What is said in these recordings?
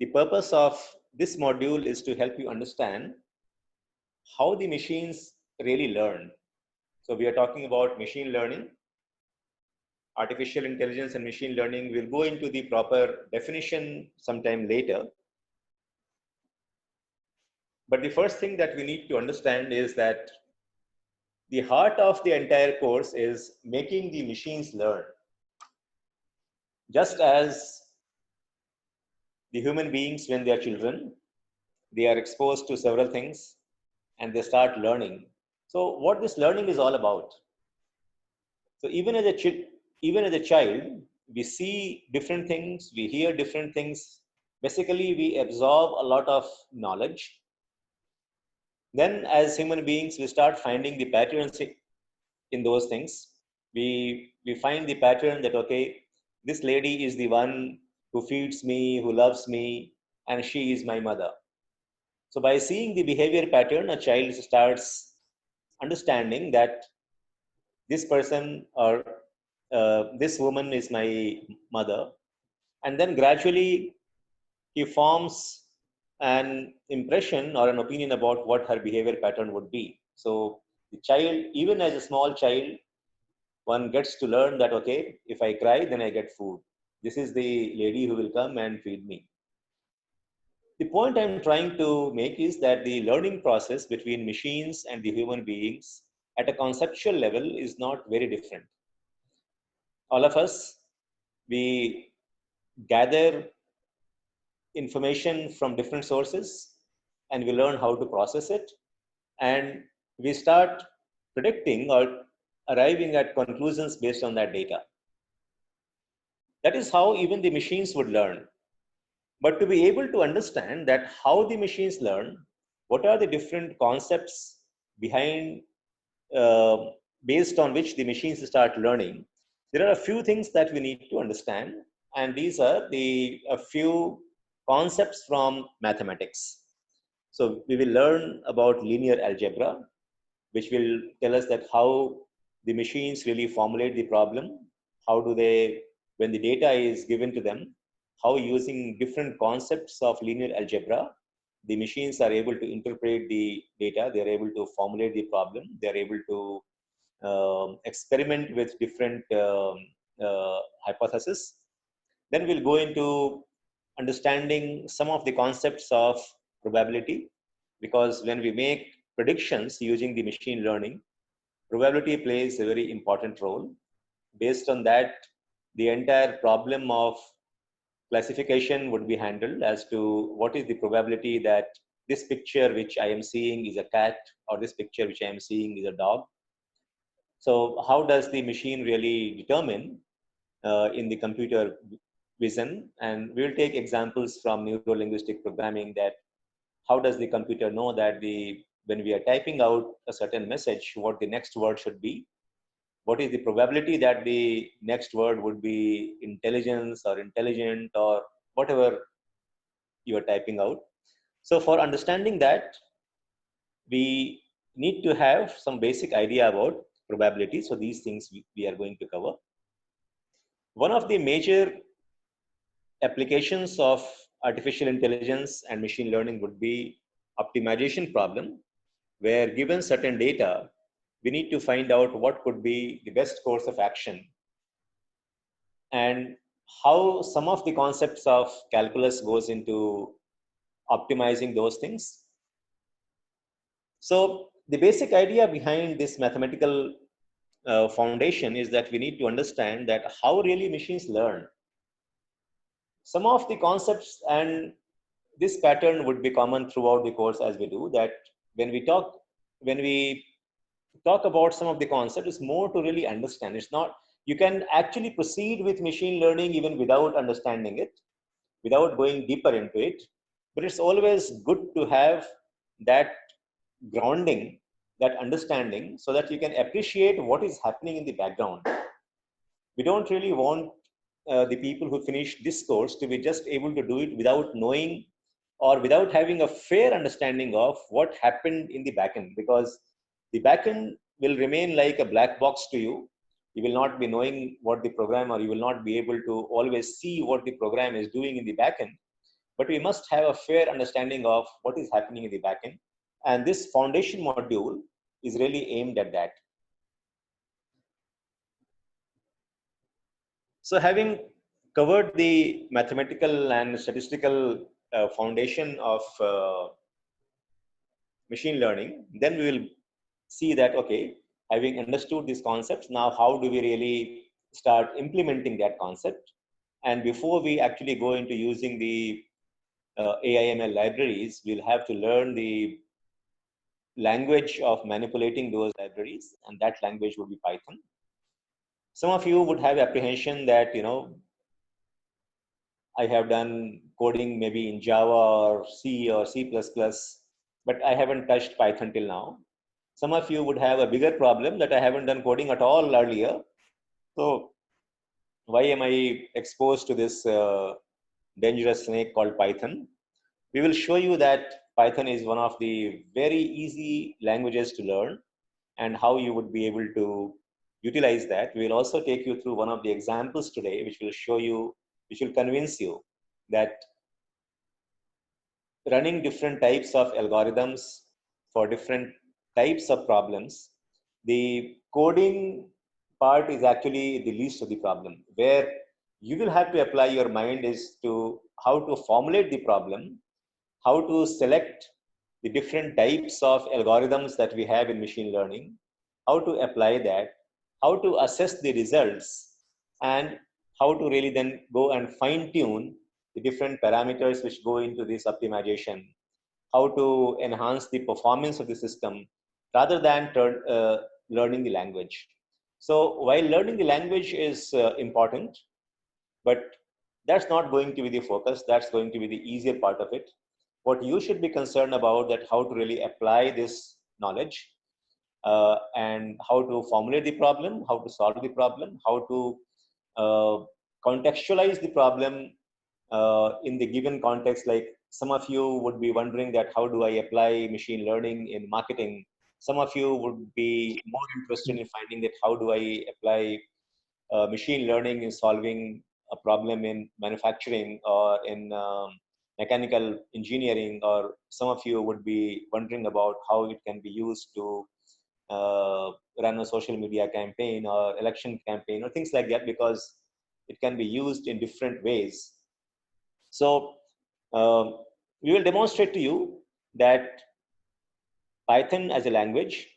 The purpose of this module is to help you understand how the machines really learn. So we are talking about machine learning, artificial intelligence and machine learning. We'll go into the proper definition sometime later. But the first thing that we need to understand is that the heart of the entire course is making the machines learn. Just as the human beings, when they are children, they are exposed to several things and they start learning. So what this learning is all about. So even as a child, we see different things, we hear different things. Basically, we absorb a lot of knowledge. Then as human beings, we start finding the patterns in those things. We find the pattern that, okay, this lady is the one who feeds me, who loves me, and she is my mother. So by seeing the behavior pattern, a child starts understanding that this person or this woman is my mother. And then gradually he forms an impression or an opinion about what her behavior pattern would be. So the child, even as a small child, one gets to learn that, okay, if I cry, then I get food. This is the lady who will come and feed me. The point I'm trying to make is that the learning process between machines and the human beings at a conceptual level is not very different. All of us, we gather information from different sources and we learn how to process it, and we start predicting or arriving at conclusions based on that data. That is how even the machines would learn. But to be able to understand that how the machines learn, what are the different concepts behind, uh, based on which the machines start learning, there are a few things that we need to understand, and these are a few concepts from mathematics. So we will learn about linear algebra, which will tell us that how the machines really formulate the problem, how do they, when the data is given to them, how using different concepts of linear algebra, the machines are able to interpret the data, they are able to formulate the problem, they are able to experiment with different hypotheses. Then we'll go into understanding some of the concepts of probability, because when we make predictions using the machine learning, probability plays a very important role. Based on that, the entire problem of classification would be handled as to what is the probability that this picture which I am seeing is a cat, or this picture which I am seeing is a dog. So how does the machine really determine in the computer vision? And we'll take examples from neuro-linguistic programming, that how does the computer know that when we are typing out a certain message, what the next word should be? What is the probability that the next word would be intelligence or intelligent or whatever you are typing out? So for understanding that, we need to have some basic idea about probability. So these things we are going to cover. One of the major applications of artificial intelligence and machine learning would be optimization problem, where given certain data, we need to find out what could be the best course of action, and how some of the concepts of calculus goes into optimizing those things. So the basic idea behind this mathematical foundation is that we need to understand that how really machines learn. Some of the concepts, and this pattern would be common throughout the course as we do, that when we talk about some of the concepts, it's more to really understand. It's not, you can actually proceed with machine learning even without understanding it, without going deeper into it. But it's always good to have that grounding, that understanding, so that you can appreciate what is happening in the background. We don't really want the people who finish this course to be just able to do it without knowing or without having a fair understanding of what happened in the backend, because the backend will remain like a black box to you. You will not be knowing what the program, or you will not be able to always see what the program is doing in the backend. but we must have a fair understanding of what is happening in the backend. And this foundation module is really aimed at that. So having covered the mathematical and statistical foundation of machine learning, then we will see that, okay, having understood these concepts, now how do we really start implementing that concept? And before we actually go into using the AIML libraries, we'll have to learn the language of manipulating those libraries, and that language would be Python. Some of you would have apprehension that, I have done coding maybe in Java or C or C++, but I haven't touched Python till now. Some of you would have a bigger problem that I haven't done coding at all earlier. So why am I exposed to this dangerous snake called Python? We will show you that Python is one of the very easy languages to learn and how you would be able to utilize that. We will also take you through one of the examples today, which will show you, which will convince you that running different types of algorithms for different types of problems, the coding part is actually the least of the problem. Where you will have to apply your mind is to how to formulate the problem, how to select the different types of algorithms that we have in machine learning, how to apply that, how to assess the results, and how to really then go and fine tune the different parameters which go into this optimization, how to enhance the performance of the system rather than learning the language. So while learning the language is important, but that's not going to be the focus. That's going to be the easier part of it. What you should be concerned about that how to really apply this knowledge and how to formulate the problem, how to solve the problem, how to uh, contextualize the problem in the given context. Like some of you would be wondering that how do I apply machine learning in marketing? Some of you would be more interested in finding that how do I apply machine learning in solving a problem in manufacturing or in mechanical engineering, or some of you would be wondering about how it can be used to run a social media campaign or election campaign or things like that, because it can be used in different ways. So we will demonstrate to you that Python as a language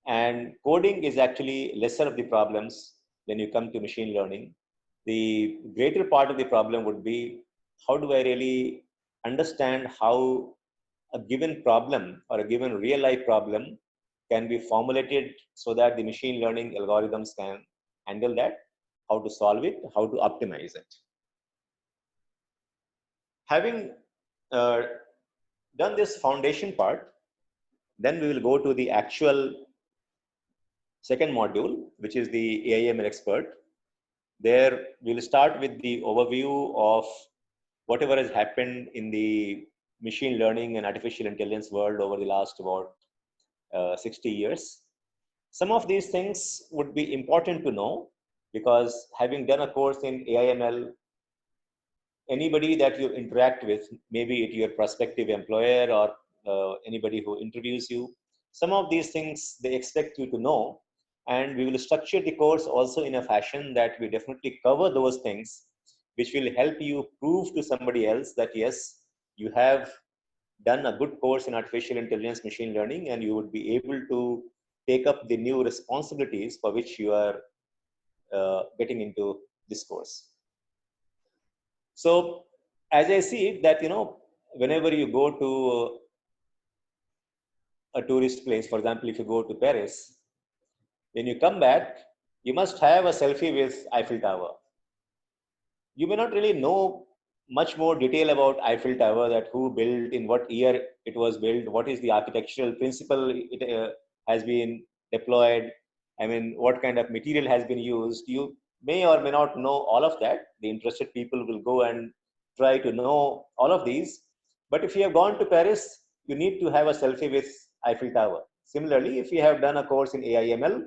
and coding is actually lesser of the problems when you come to machine learning. The greater part of the problem would be how do I really understand how a given problem or a given real life problem can be formulated so that the machine learning algorithms can handle that, how to solve it, how to optimize it. Having uh, done this foundation part, then we will go to the actual second module, which is the AIML expert. There we'll start with the overview of whatever has happened in the machine learning and artificial intelligence world over the last about 60 years. Some of these things would be important to know because having done a course in AIML, anybody that you interact with, maybe it your prospective employer or anybody who interviews you, some of these things they expect you to know. And we will structure the course also in a fashion that we definitely cover those things, which will help you prove to somebody else that yes, you have done a good course in artificial intelligence machine learning and you would be able to take up the new responsibilities for which you are getting into this course. So as I see it, that whenever you go to a tourist place, for example, if you go to Paris, when you come back, you must have a selfie with Eiffel Tower. You may not really know much more detail about Eiffel Tower, that who built, in what year it was built, what is the architectural principle it has been deployed, I mean, what kind of material has been used. You may or may not know all of that. The interested people will go and try to know all of these. But if you have gone to Paris, you need to have a selfie with Eiffel Tower. Similarly, if you have done a course in AIML,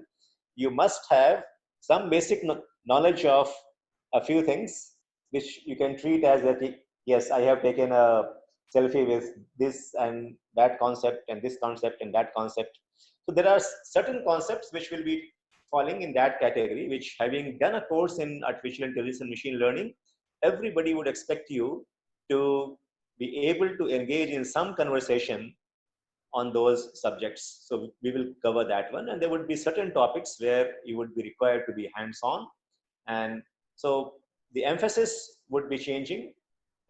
you must have some basic knowledge of a few things which you can treat as that yes, I have taken a selfie with this and that concept and this concept and that concept. So there are certain concepts which will be falling in that category, which having done a course in artificial intelligence and machine learning, everybody would expect you to be able to engage in some conversation on those subjects. So we will cover that one. And there would be certain topics where you would be required to be hands-on. And so the emphasis would be changing,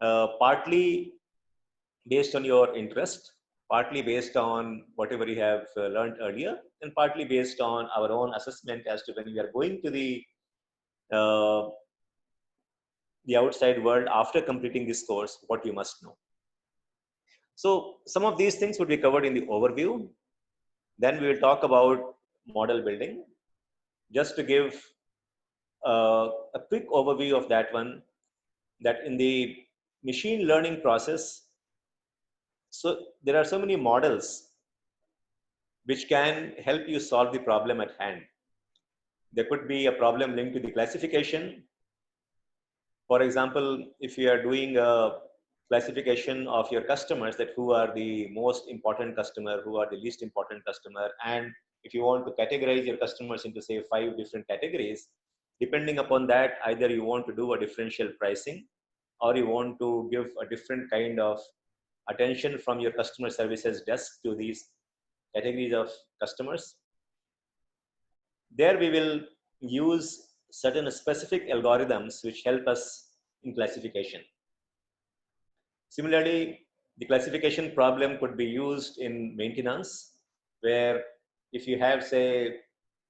partly based on your interest, partly based on whatever you have learned earlier, and partly based on our own assessment as to when we are going to uh, the outside world after completing this course, what you must know. So some of these things would be covered in the overview. Then we will talk about model building. Just to give a quick overview of that one, that in the machine learning process, so there are so many models which can help you solve the problem at hand. There could be a problem linked to the classification. For example, if you are doing a classification of your customers, that who are the most important customer, who are the least important customer, and if you want to categorize your customers into say 5 different categories, depending upon that, either you want to do a differential pricing or you want to give a different kind of attention from your customer services desk to these categories of customers. There we will use certain specific algorithms which help us in classification. Similarly, the classification problem could be used in maintenance, where if you have, say,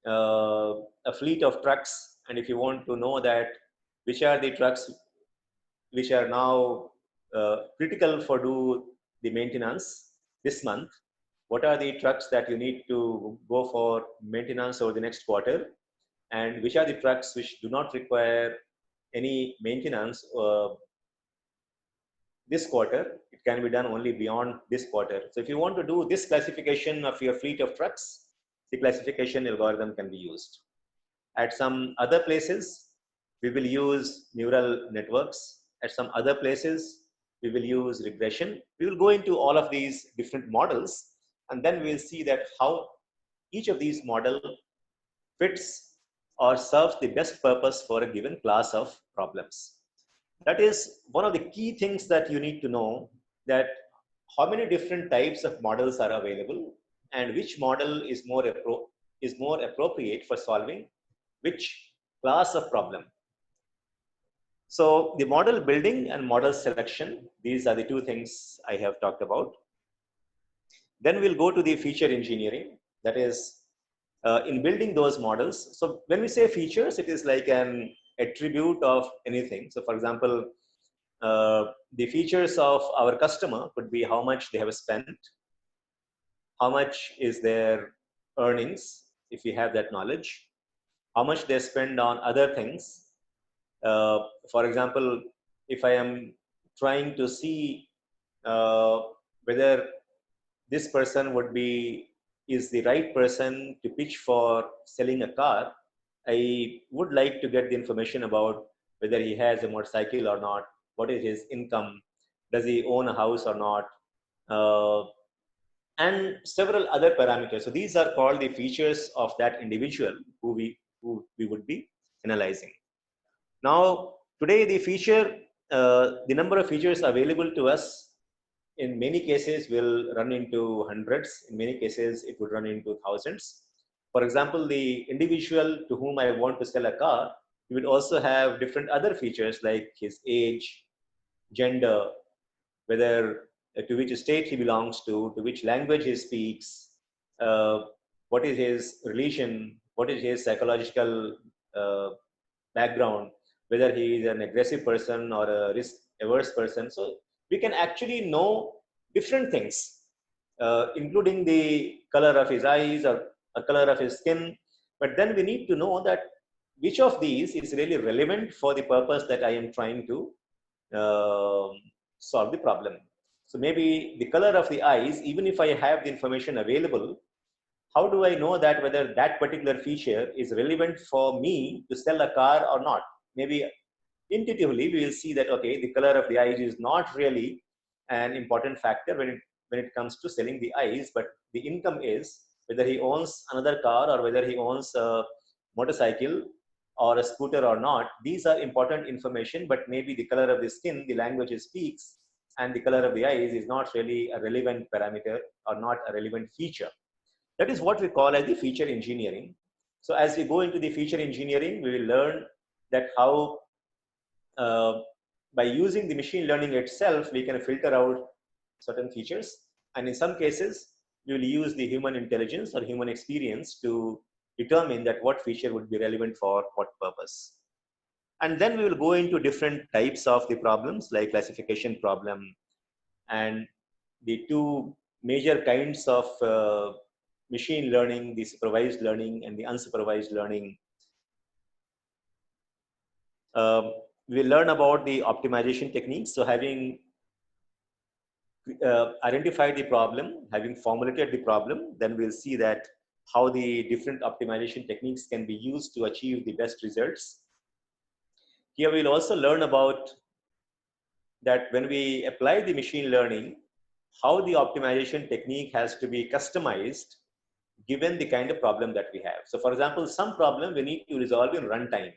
a fleet of trucks, and if you want to know that which are the trucks which are now critical for do the maintenance this month, what are the trucks that you need to go for maintenance over the next quarter, and which are the trucks which do not require any maintenance this quarter. It can be done only beyond this quarter. So if you want to do this classification of your fleet of trucks, the classification algorithm can be used. At some other places, we will use neural networks. At some other places, we will use regression. We will go into all of these different models, and then we'll see that how each of these model fits or serves the best purpose for a given class of problems. That is one of the key things that you need to know, that how many different types of models are available and which model is more appropriate for solving which class of problem. So the model building and model selection, these are the two things I have talked about. Then we'll go to the feature engineering, that is in building those models. So when we say features, it is like an attribute of anything. So for example, the features of our customer could be how much they have spent, how much is their earnings, if you have that knowledge, how much they spend on other things. For example, if I am trying to see whether this person is the right person to pitch for selling a car, I would like to get the information about whether he has a motorcycle or not, what is his income, does he own a house or not, and several other parameters. So these are called the features of that individual who we would be analyzing. Now, today the number of features available to us in many cases will run into hundreds. In many cases, it would run into thousands. For example, the individual to whom I want to sell a car, he would also have different other features like his age, gender, whether to which state he belongs to which language he speaks, uh, what is his religion, what is his psychological uh, background, whether he is an aggressive person or a risk averse person. So we can actually know different things, including the color of his eyes or a color of his skin. But then we need to know that which of these is really relevant for the purpose that I am trying to solve the problem. So maybe the color of the eyes, even if I have the information available, how do I know that whether that particular feature is relevant for me to sell a car or not? Maybe intuitively we will see that, okay, the color of the eyes is not really an important factor when it comes to selling the eyes, but the income is, whether he owns another car or whether he owns a motorcycle or a scooter or not. These are important information, but maybe the color of the skin, the language he speaks, and the color of the eyes is not really a relevant parameter or not a relevant feature. That is what we call as the feature engineering. So as we go into the feature engineering, we will learn that how uh, by using the machine learning itself, we can filter out certain features. And in some cases, we will use the human intelligence or human experience to determine that what feature would be relevant for what purpose. And then we will go into different types of the problems like classification problem and the two major kinds of machine learning, the supervised learning and the unsupervised learning. We learn about the optimization techniques. So having identified the problem, having formulated the problem, then we'll see that how the different optimization techniques can be used to achieve the best results. Here we'll also learn about that when we apply the machine learning, how the optimization technique has to be customized given the kind of problem that we have. So for example, some problem we need to resolve in runtime.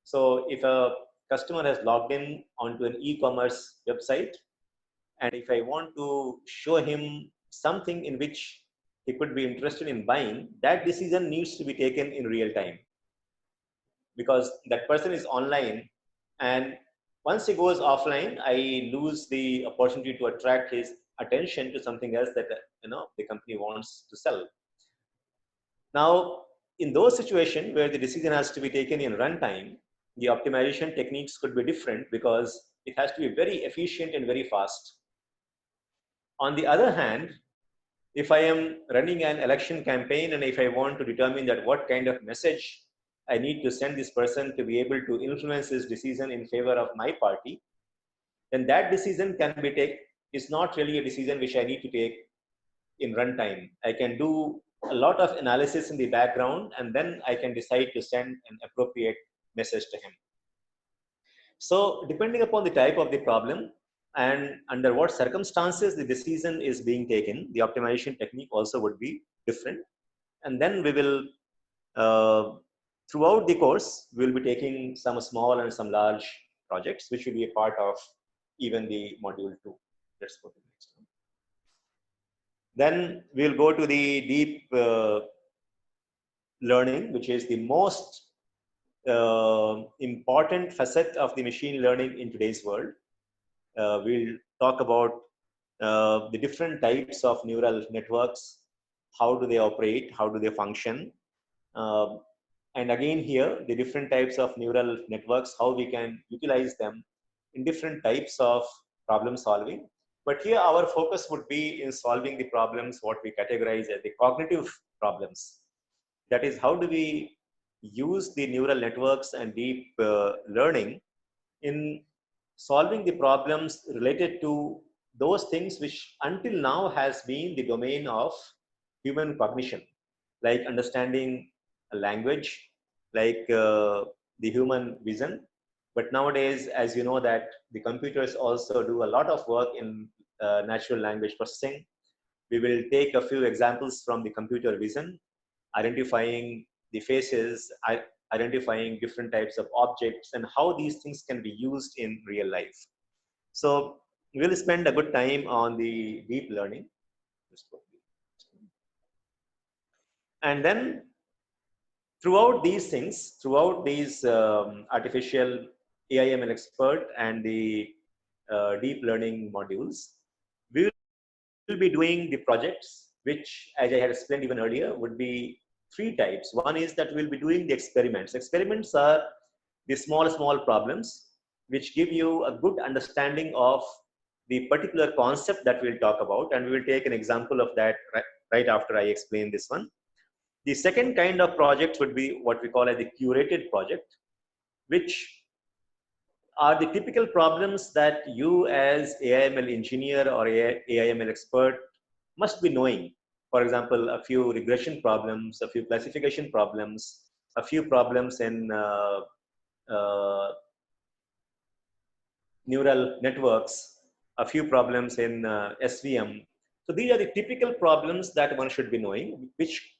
So if a customer has logged in onto an e-commerce website, and if I want to show him something in which he could be interested in buying, that decision needs to be taken in real time because that person is online, and once he goes offline, I lose the opportunity to attract his attention to something else that the company wants to sell. Now, in those situations where the decision has to be taken in runtime, the optimization techniques could be different because it has to be very efficient and very fast. On the other hand, if I am running an election campaign and if I want to determine that what kind of message I need to send this person to be able to influence his decision in favor of my party, then that decision can be taken. Is not really a decision which I need to take in runtime. I can do a lot of analysis in the background and then I can decide to send an appropriate message to him. So depending upon the type of the problem and under what circumstances the decision is being taken, the optimization technique also would be different. And then we will, throughout the course, we'll be taking some small and some large projects, which will be a part of even the module 2. Let's go to the next one. Then we'll go to the deep learning, which is the most important facet of the machine learning in today's world. We'll talk about the different types of neural networks, how do they operate, how do they function, and again here the different types of neural networks, how we can utilize them in different types of problem solving. But here our focus would be in solving the problems what we categorize as the cognitive problems. That is, how do we use the neural networks and deep learning in solving the problems related to those things which until now has been the domain of human cognition, like understanding a language, like the human vision. But nowadays, as you know, that the computers also do a lot of work in natural language processing. We will take a few examples from the computer vision, identifying the faces, identifying different types of objects and how these things can be used in real life. So we'll spend a good time on the deep learning. And then throughout these things, throughout these artificial AI/ML expert and the deep learning modules, we will be doing the projects, which, as I had explained even earlier, would be three types. One is that we'll be doing the experiments. Experiments are the small problems which give you a good understanding of the particular concept that we'll talk about, and we will take an example of that right after I explain this one. The second kind of project would be what we call as the curated project, which are the typical problems that you as AI/ML engineer or AI/ML expert must be knowing. For example, a few regression problems, a few classification problems, a few problems in uh, neural networks, a few problems in SVM. So these are the typical problems that one should be knowing, which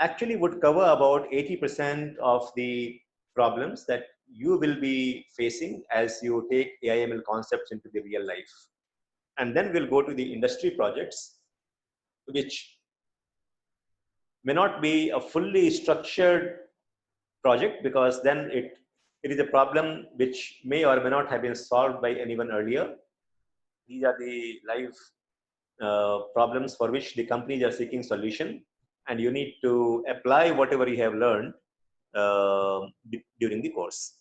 actually would cover about 80% of the problems that you will be facing as you take AI/ML concepts into the real life. And then we'll go to the industry projects, which may not be a fully structured project, because then it is a problem which may or may not have been solved by anyone earlier. These are the live problems for which the companies are seeking solution, and you need to apply whatever you have learned during the course.